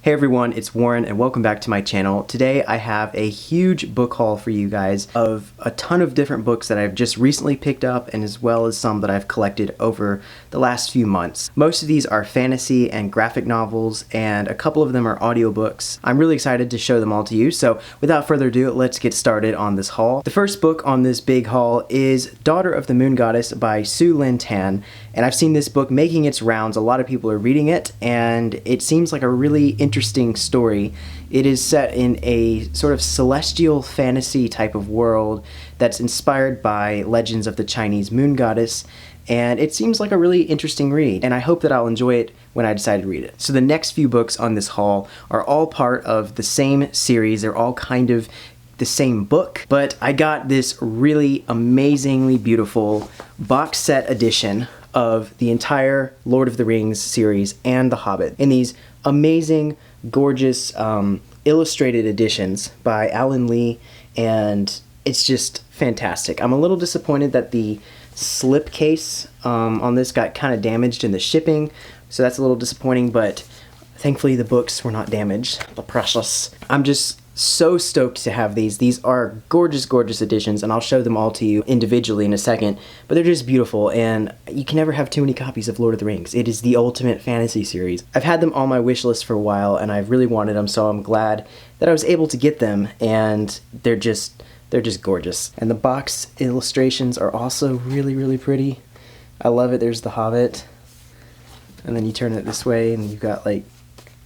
Hey everyone, it's Warren and welcome back to my channel. Today I have a huge book haul for you guys of a ton of different books that I've just recently picked up and as well as some that I've collected over the last few months. Most of these are fantasy and graphic novels and a couple of them are audiobooks. I'm really excited to show them all to you, so without further ado, let's get started on this haul. The first book on this big haul is Daughter of the Moon Goddess by Su Lin Tan, and I've seen this book making its rounds. A lot of people are reading it and it seems like a really interesting story. It is set in a sort of celestial fantasy type of world that's inspired by legends of the Chinese moon goddess, and it seems like a really interesting read, and I hope that I'll enjoy it when I decide to read it. So the next few books on this haul are all part of the same series. They're all kind of the same book, but I got this really amazingly beautiful box set edition of the entire Lord of the Rings series and The Hobbit in these amazing, gorgeous illustrated editions by Alan Lee, and it's just fantastic. I'm a little disappointed that the slipcase on this got kind of damaged in the shipping, so that's a little disappointing, but thankfully the books were not damaged. The precious. I'm just so stoked to have these. These are gorgeous, gorgeous editions, and I'll show them all to you individually in a second, but they're just beautiful, and you can never have too many copies of Lord of the Rings. It is the ultimate fantasy series. I've had them on my wish list for a while, and I've really wanted them, so I'm glad that I was able to get them, and they're just gorgeous. And the box illustrations are also really, really pretty. I love it. There's the Hobbit, and then you turn it this way, and you've got like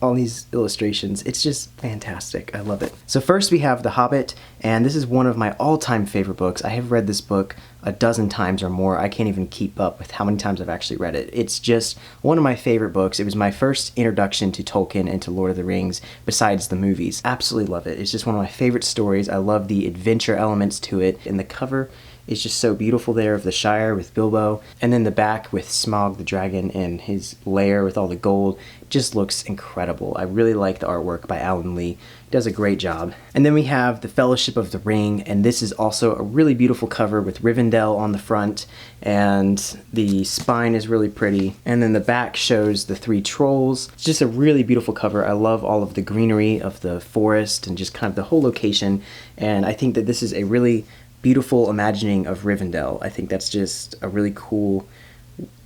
all these illustrations. It's just fantastic. I love it. So first we have The Hobbit, and this is one of my all-time favorite books. I have read this book a dozen times or more. I can't even keep up with how many times I've actually read it. It's just one of my favorite books. It was my first introduction to Tolkien and to Lord of the Rings besides the movies. Absolutely love it. It's just one of my favorite stories. I love the adventure elements to it, and the cover is just so beautiful there of the Shire with Bilbo, and then the back with Smaug the dragon and his lair with all the gold just looks incredible. I really like the artwork by Alan Lee. He does a great job. And then we have The Fellowship of the Ring, and this is also a really beautiful cover with Rivendell on the front, and the spine is really pretty, and then the back shows the three trolls. It's just a really beautiful cover. I love all of the greenery of the forest and just kind of the whole location, and I think that this is a really beautiful imagining of Rivendell. I think that's just a really cool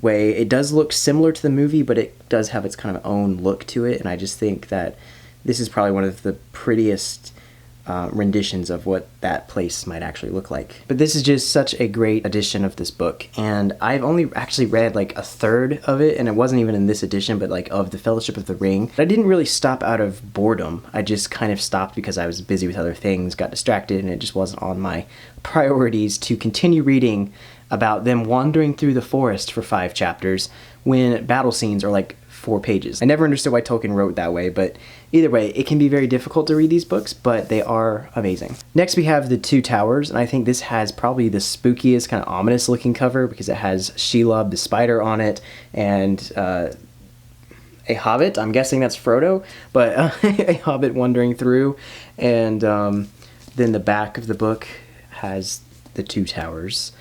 way. It does look similar to the movie, but it does have its kind of own look to it, and I just think that this is probably one of the prettiest renditions of what that place might actually look like. But this is just such a great edition of this book, and I've only actually read like a third of it, and it wasn't even in this edition, but like of The Fellowship of the Ring. But I didn't really stop out of boredom. I just kind of stopped because I was busy with other things, got distracted, and it just wasn't on my priorities to continue reading about them wandering through the forest for 5 chapters when battle scenes are like 4 pages. I never understood why Tolkien wrote that way, but either way, it can be very difficult to read these books, but they are amazing. Next we have The Two Towers, and I think this has probably the spookiest, kind of ominous looking cover because it has Shelob the spider on it, and a hobbit, I'm guessing that's Frodo, but a hobbit wandering through, and then the back of the book has the two towers,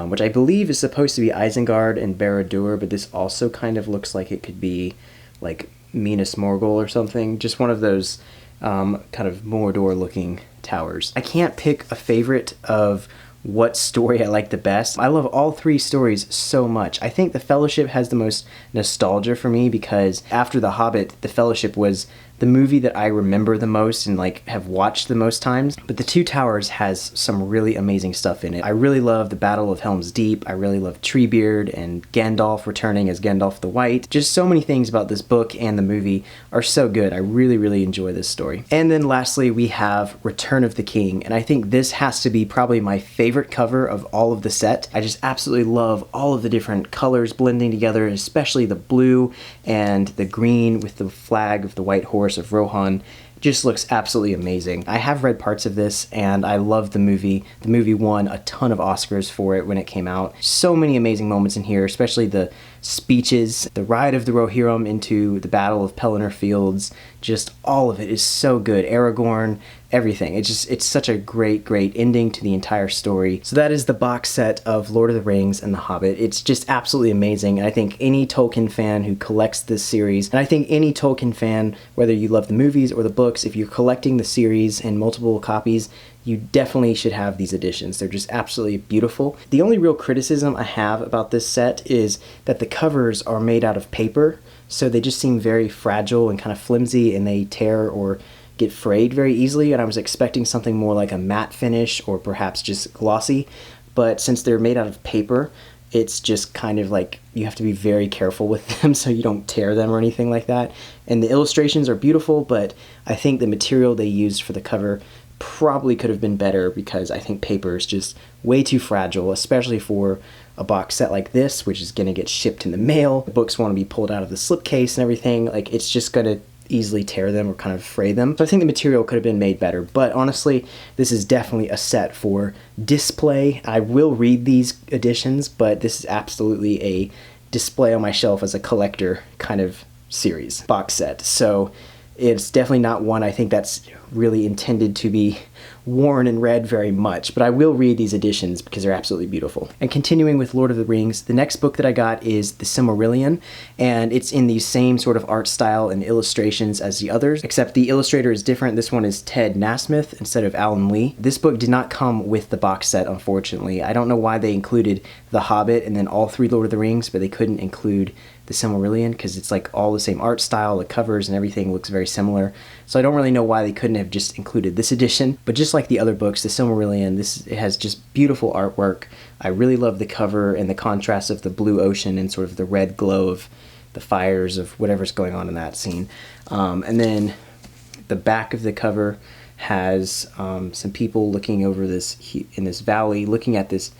which I believe is supposed to be Isengard and Barad-dûr, but this also kind of looks like it could be like Minas Morgul or something. Just one of those kind of Mordor-looking towers. I can't pick a favorite of what story I like the best. I love all 3 stories so much. I think The Fellowship has the most nostalgia for me because after The Hobbit, The Fellowship was the movie that I remember the most and like have watched the most times. But The Two Towers has some really amazing stuff in it. I really love the Battle of Helm's Deep. I really love Treebeard and Gandalf returning as Gandalf the White. Just so many things about this book and the movie are so good. I really, really enjoy this story. And then lastly, we have Return of the King, and I think this has to be probably my favorite cover of all of the set. I just absolutely love all of the different colors blending together, especially the blue and the green with the flag of the white horse of Rohan. Just looks absolutely amazing. I have read parts of this and I love the movie. The movie won a ton of Oscars for it when it came out. So many amazing moments in here, especially the speeches, the ride of the Rohirrim into the Battle of Pelennor Fields, just all of it is so good. Aragorn, everything. It's such a great ending to the entire story. So that is the box set of Lord of the Rings and The Hobbit. It's just absolutely amazing. And I think any Tolkien fan who collects this series, and I think any Tolkien fan, whether you love the movies or the books, if you're collecting the series in multiple copies, you definitely should have these editions. They're just absolutely beautiful. The only real criticism I have about this set is that the covers are made out of paper, so they just seem very fragile and kind of flimsy, and they tear or get frayed very easily, and I was expecting something more like a matte finish or perhaps just glossy, but since they're made out of paper, it's just kind of like you have to be very careful with them so you don't tear them or anything like that. And the illustrations are beautiful, but I think the material they used for the cover probably could have been better, because I think paper is just way too fragile, especially for a box set like this, which is going to get shipped in the mail. The books want to be pulled out of the slipcase and everything. Like, it's just going to easily tear them or kind of fray them. So I think the material could have been made better, but honestly, this is definitely a set for display. I will read these editions, but this is absolutely a display on my shelf as a collector kind of series box set. So it's definitely not one I think that's really intended to be worn and read very much, but I will read these editions because they're absolutely beautiful. And continuing with Lord of the Rings, the next book that I got is The Silmarillion, and it's in the same sort of art style and illustrations as the others, except the illustrator is different. This one is Ted Nasmith instead of Alan Lee. This book did not come with the box set, unfortunately. I don't know why they included The Hobbit and then all three Lord of the Rings, but they couldn't include The Silmarillion because it's like all the same art style, the covers and everything looks very similar. So I don't really know why they couldn't have just included this edition, but just like the other books, The Silmarillion, it has just beautiful artwork. I really love the cover and the contrast of the blue ocean and sort of the red glow of the fires of whatever's going on in that scene. And then the back of the cover has some people looking over in this valley, looking at this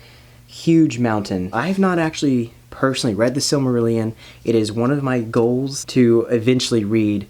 huge mountain. I have not actually personally read The Silmarillion. It is one of my goals to eventually read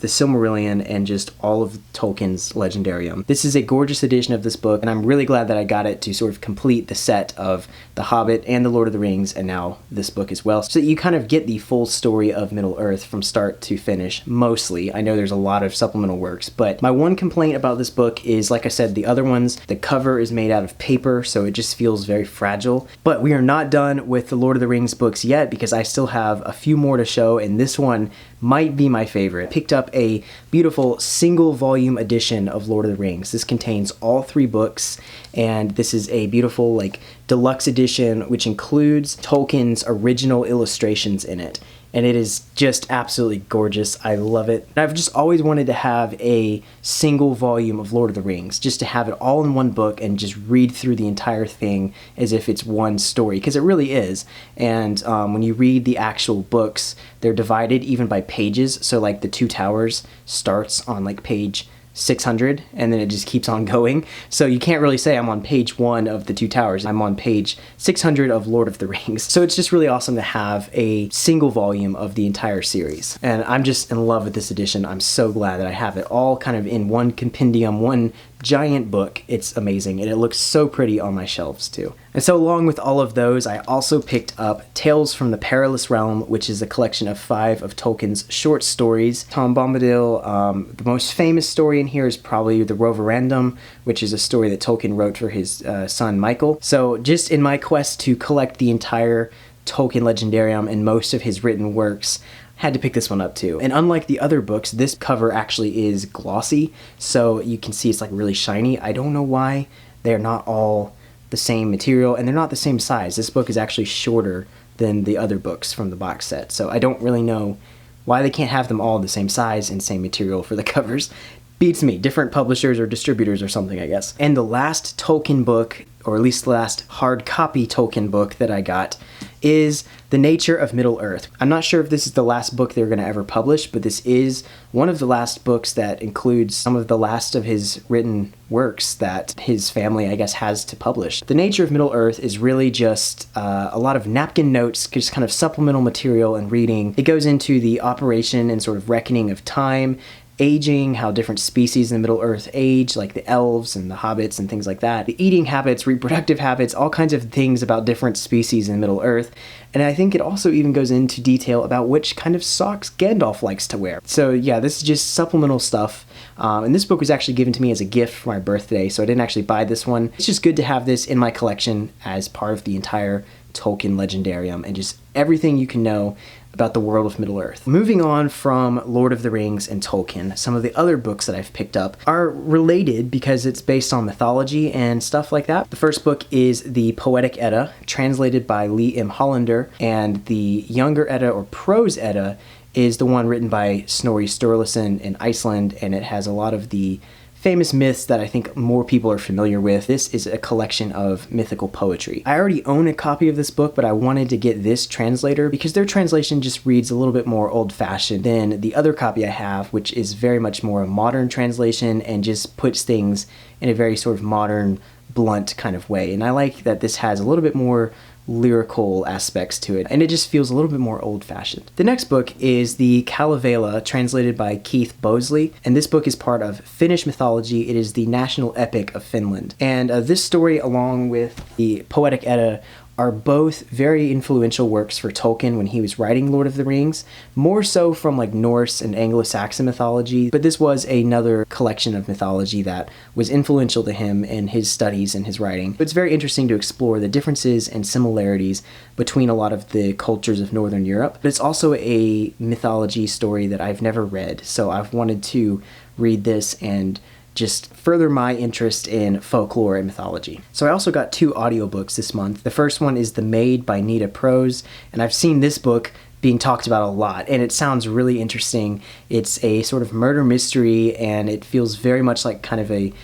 The Silmarillion and just all of Tolkien's Legendarium. This is a gorgeous edition of this book, and I'm really glad that I got it to sort of complete the set of The Hobbit and The Lord of the Rings, and now this book as well, so that you kind of get the full story of Middle-earth from start to finish, mostly. I know there's a lot of supplemental works, but my one complaint about this book is, like I said, the other ones, the cover is made out of paper, so it just feels very fragile. But we are not done with the Lord of the Rings books yet, because I still have a few more to show, and this one might be my favorite. Picked up a beautiful single volume edition of Lord of the Rings. This contains all three books, and this is a beautiful like deluxe edition which includes Tolkien's original illustrations in it. And it is just absolutely gorgeous. I love it. And I've just always wanted to have a single volume of Lord of the Rings, just to have it all in one book and just read through the entire thing as if it's one story, because it really is. And when you read the actual books, they're divided even by pages. So like The Two Towers starts on like page 600 and then it just keeps on going. So you can't really say I'm on page 1 of The Two Towers. I'm on page 600 of Lord of the Rings. So it's just really awesome to have a single volume of the entire series. And I'm just in love with this edition. I'm so glad that I have it all kind of in one compendium, one giant book. It's amazing, and it looks so pretty on my shelves too. And so along with all of those, I also picked up Tales from the Perilous Realm, which is a collection of 5 of Tolkien's short stories. Tom Bombadil, the most famous story in here is probably The Roverandom, which is a story that Tolkien wrote for his son Michael. So just in my quest to collect the entire Tolkien Legendarium and most of his written works, had to pick this one up too. And unlike the other books, this cover actually is glossy, so you can see it's like really shiny. I don't know why they're not all the same material, and they're not the same size. This book is actually shorter than the other books from the box set, so I don't really know why they can't have them all the same size and same material for the covers. Beats me. Different publishers or distributors or something, I guess. And the last Tolkien book, or at least the last hard copy Tolkien book that I got, is The Nature of Middle-earth. I'm not sure if this is the last book they're going to ever publish, but this is one of the last books that includes some of the last of his written works that his family, I guess, has to publish. The Nature of Middle-earth is really just a lot of napkin notes, just kind of supplemental material and reading. It goes into the operation and sort of reckoning of time, aging, how different species in the Middle-earth age, like the elves and the hobbits and things like that, the eating habits, reproductive habits, all kinds of things about different species in Middle-earth. And I think it also even goes into detail about which kind of socks Gandalf likes to wear. So yeah, this is just supplemental stuff. And this book was actually given to me as a gift for my birthday, so I didn't actually buy this one. It's just good to have this in my collection as part of the entire Tolkien legendarium and just everything you can know about the world of Middle-earth. Moving on from Lord of the Rings and Tolkien, some of the other books that I've picked up are related because it's based on mythology and stuff like that. The first book is the Poetic Edda, translated by Lee M. Hollander, and the Younger Edda or Prose Edda is the one written by Snorri Sturluson in Iceland, and it has a lot of the famous myths that I think more people are familiar with. This is a collection of mythical poetry. I already own a copy of this book, but I wanted to get this translator because their translation just reads a little bit more old-fashioned than the other copy I have, which is very much more a modern translation and just puts things in a very sort of modern, blunt kind of way. And I like that this has a little bit more lyrical aspects to it, and it just feels a little bit more old-fashioned. The next book is the Kalevala, translated by Keith Bosley, and this book is part of Finnish mythology. It is the national epic of Finland, and this story, along with the Poetic Edda, are both very influential works for Tolkien when he was writing Lord of the Rings, more so from like Norse and Anglo-Saxon mythology, but this was another collection of mythology that was influential to him in his studies and his writing. It's very interesting to explore the differences and similarities between a lot of the cultures of Northern Europe, but it's also a mythology story that I've never read, so I've wanted to read this and just further my interest in folklore and mythology. So I also got 2 audiobooks this month. The first one is The Maid by Nita Prose, and I've seen this book being talked about a lot, and it sounds really interesting. It's a sort of murder mystery, and it feels very much like kind of a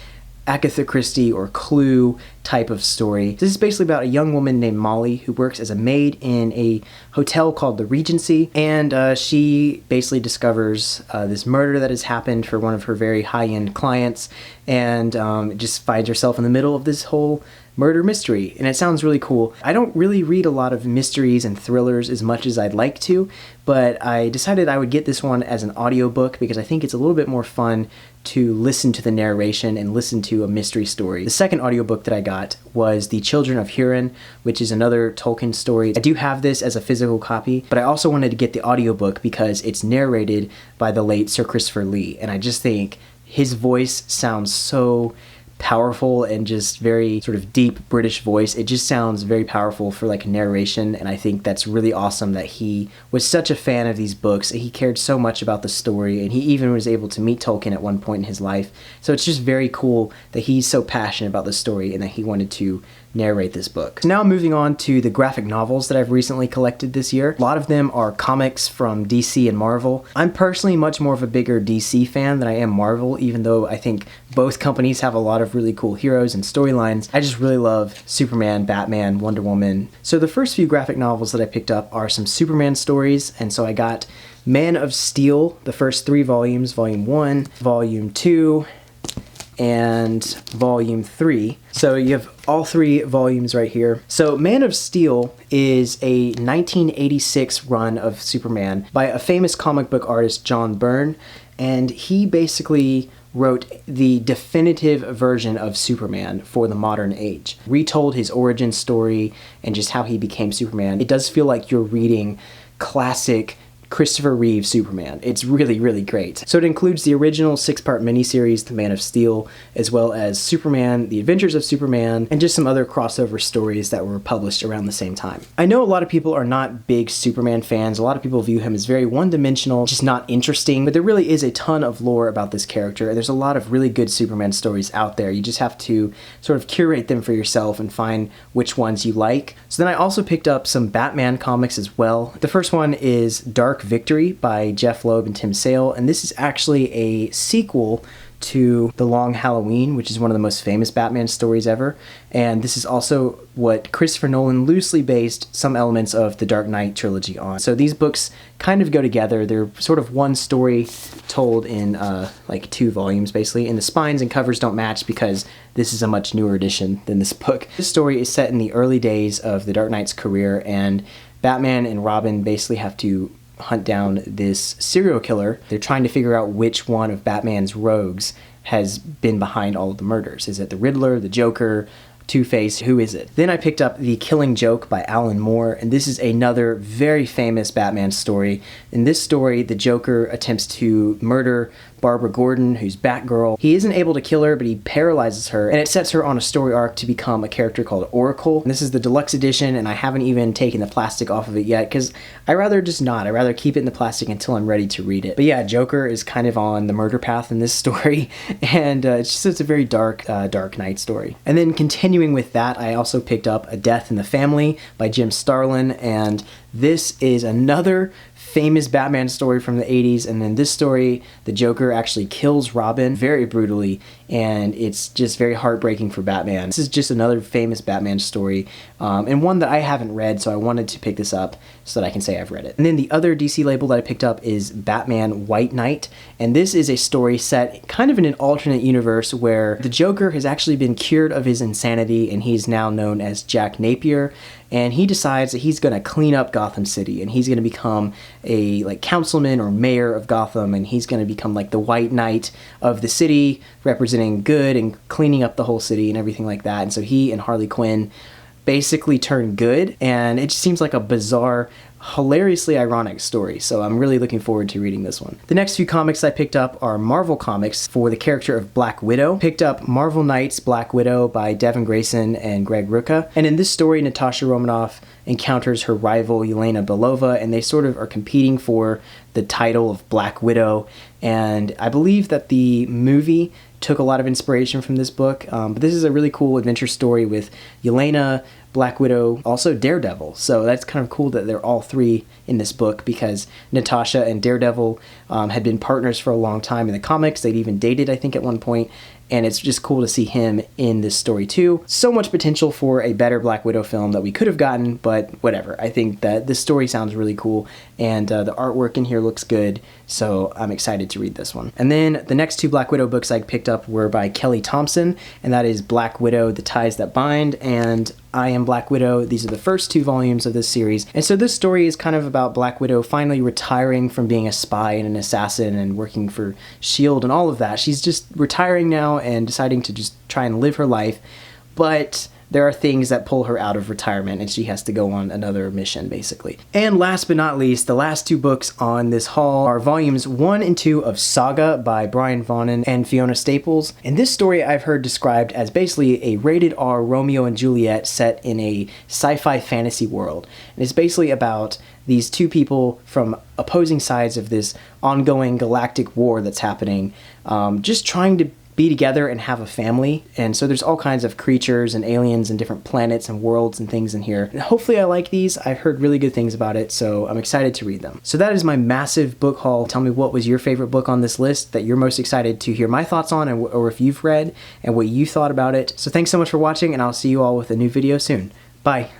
Agatha Christie or Clue type of story. This is basically about a young woman named Molly who works as a maid in a hotel called the Regency, and she basically discovers this murder that has happened for one of her very high-end clients, and just finds herself in the middle of this whole murder mystery, and it sounds really cool. I don't really read a lot of mysteries and thrillers as much as I'd like to, but I decided I would get this one as an audiobook because I think it's a little bit more fun to listen to the narration and listen to a mystery story. The second audiobook that I got was The Children of Hurin, which is another Tolkien story. I do have this as a physical copy, but I also wanted to get the audiobook because it's narrated by the late Sir Christopher Lee, and I just think his voice sounds so powerful and just very sort of deep British voice. It just sounds very powerful for like narration, and I think that's really awesome that he was such a fan of these books. He cared so much about the story, and he even was able to meet Tolkien at one point in his life. So it's just very cool that he's so passionate about the story and that he wanted to narrate this book. So now moving on to the graphic novels that I've recently collected this year. A lot of them are comics from DC and Marvel. I'm personally much more of a bigger DC fan than I am Marvel, even though I think both companies have a lot of really cool heroes and storylines. I just really love Superman, Batman, Wonder Woman. So the first few graphic novels that I picked up are some Superman stories, and so I got Man of Steel, the first 3 volumes, Volume 1, Volume 2, and Volume 3. So you have all 3 volumes right here. So Man of Steel is a 1986 run of Superman by a famous comic book artist, John Byrne, and he basically wrote the definitive version of Superman for the modern age. Retold his origin story and just how he became Superman. It does feel like you're reading classic Christopher Reeve Superman. It's really, really great. So it includes the original 6-part miniseries, The Man of Steel, as well as Superman, The Adventures of Superman, and just some other crossover stories that were published around the same time. I know a lot of people are not big Superman fans. A lot of people view him as very one-dimensional, just not interesting, but there really is a ton of lore about this character, and there's a lot of really good Superman stories out there. You just have to sort of curate them for yourself and find which ones you like. So then I also picked up some Batman comics as well. The first one is Dark Victory by Jeff Loeb and Tim Sale, and this is actually a sequel to The Long Halloween, which is one of the most famous Batman stories ever, and this is also what Christopher Nolan loosely based some elements of the Dark Knight trilogy on. So these books kind of go together. They're sort of one story told in like 2 volumes basically, and the spines and covers don't match because this is a much newer edition than this book. This story is set in the early days of the Dark Knight's career, and Batman and Robin basically have to hunt down this serial killer. They're trying to figure out which one of Batman's rogues has been behind all of the murders. Is it the Riddler, the Joker, Two-Face? Who is it? Then I picked up The Killing Joke by Alan Moore, and this is another very famous Batman story. In this story, the Joker attempts to murder Barbara Gordon, who's Batgirl. He isn't able to kill her, but he paralyzes her, and it sets her on a story arc to become a character called Oracle. And this is the deluxe edition, and I haven't even taken the plastic off of it yet, because I'd rather just not. I'd rather keep it in the plastic until I'm ready to read it. But yeah, Joker is kind of on the murder path in this story, and it's a very dark Knight story. And then continuing with that, I also picked up A Death in the Family by Jim Starlin, and this is another famous Batman story from the 80s, and in this story, the Joker actually kills Robin very brutally, and it's just very heartbreaking for Batman. This is just another famous Batman story, and one that I haven't read, so I wanted to pick this up so that I can say I've read it. And then the other DC label that I picked up is Batman White Knight, and this is a story set kind of in an alternate universe where the Joker has actually been cured of his insanity, and he's now known as Jack Napier, and he decides that he's going to clean up Gotham City, and he's going to become a councilman or mayor of Gotham, and he's going to become like the White Knight of the city, representing good and cleaning up the whole city and everything like that. And so he and Harley Quinn basically turn good, and it just seems like a bizarre, hilariously ironic story, so I'm really looking forward to reading this one. The next few comics I picked up are Marvel comics for the character of Black Widow. Picked up Marvel Knights Black Widow by Devin Grayson and Greg Rucka, and in this story, Natasha Romanoff encounters her rival Yelena Belova, and they sort of are competing for the title of Black Widow, and I believe that the movie took a lot of inspiration from this book, but this is a really cool adventure story with Yelena, Black Widow, also Daredevil. So that's kind of cool that they're all three in this book, because Natasha and Daredevil had been partners for a long time in the comics. They'd even dated, I think, at one point, and it's just cool to see him in this story too. So much potential for a better Black Widow film that we could have gotten, but whatever. I think that this story sounds really cool, and the artwork in here looks good, so I'm excited to read this one. And then the next two Black Widow books I picked up were by Kelly Thompson, and that is Black Widow, The Ties That Bind, and I Am Black Widow. These are the first two volumes of this series. And so this story is kind of about Black Widow finally retiring from being a spy and an assassin and working for S.H.I.E.L.D. and all of that. She's just retiring now and deciding to just try and live her life, but there are things that pull her out of retirement, and she has to go on another mission, basically. And last but not least, the last two books on this haul are volumes 1 and 2 of Saga by Brian Vaughan and Fiona Staples. And this story I've heard described as basically a rated R Romeo and Juliet set in a sci-fi fantasy world. And it's basically about these two people from opposing sides of this ongoing galactic war that's happening, just trying to be together and have a family. And so there's all kinds of creatures and aliens and different planets and worlds and things in here. And hopefully I like these. I've heard really good things about it, so I'm excited to read them. So that is my massive book haul. Tell me what was your favorite book on this list that you're most excited to hear my thoughts on, or if you've read and what you thought about it. So thanks so much for watching, and I'll see you all with a new video soon. Bye.